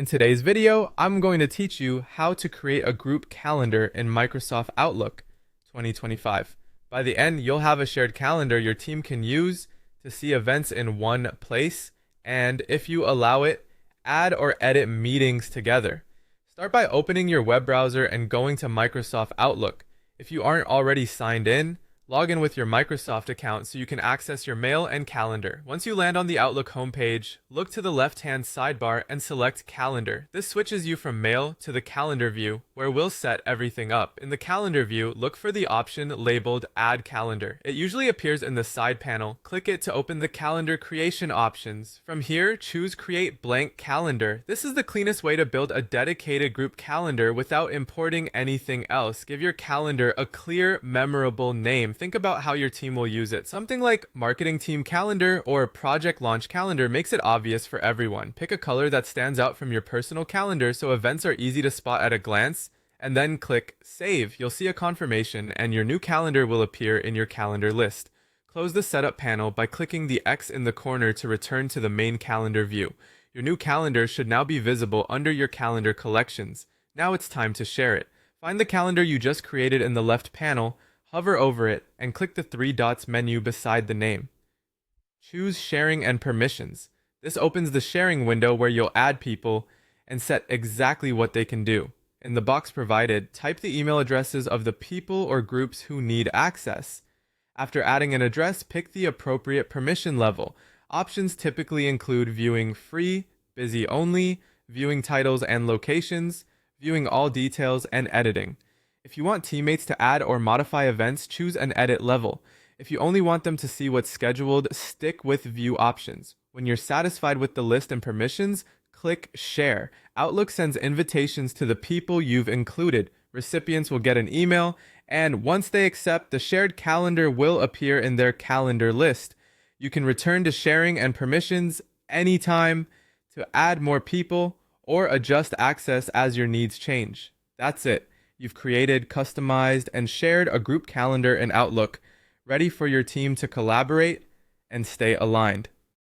In today's video, I'm going to teach you how to create a group calendar in Microsoft Outlook 2025. By the end, you'll have a shared calendar your team can use to see events in one place, and if you allow it, add or edit meetings together. Start by opening your web browser and going to Microsoft Outlook. If you aren't already signed in, log in with your Microsoft account so you can access your mail and calendar. Once you land on the Outlook homepage, look to the left-hand sidebar and select Calendar. This switches you from Mail to the Calendar view, where we'll set everything up. In the Calendar view, look for the option labeled Add Calendar. It usually appears in the side panel. Click it to open the calendar creation options. From here, choose Create Blank Calendar. This is the cleanest way to build a dedicated group calendar without importing anything else. Give your calendar a clear, memorable name. Think about how your team will use it. Something like Marketing Team Calendar or Project Launch Calendar makes it obvious for everyone. Pick a color that stands out from your personal calendar so events are easy to spot at a glance, and then click Save. You'll see a confirmation and your new calendar will appear in your calendar list. Close the Setup panel by clicking the X in the corner to return to the main calendar view. Your new calendar should now be visible under your calendar collections. Now it's time to share it. Find the calendar you just created in the left panel, hover over it, and click the three dots menu beside the name. Choose Sharing and Permissions. This opens the sharing window where you'll add people and set exactly what they can do. In the box provided, type the email addresses of the people or groups who need access. After adding an address, pick the appropriate permission level. Options typically include viewing free, busy only, viewing titles and locations, viewing all details, and editing. If you want teammates to add or modify events, choose an edit level. If you only want them to see what's scheduled, stick with view options. When you're satisfied with the list and permissions, click Share. Outlook sends invitations to the people you've included. Recipients will get an email, and once they accept, the shared calendar will appear in their calendar list. You can return to sharing and permissions anytime to add more people or adjust access as your needs change. That's it. You've created, customized, and shared a group calendar in Outlook, ready for your team to collaborate and stay aligned.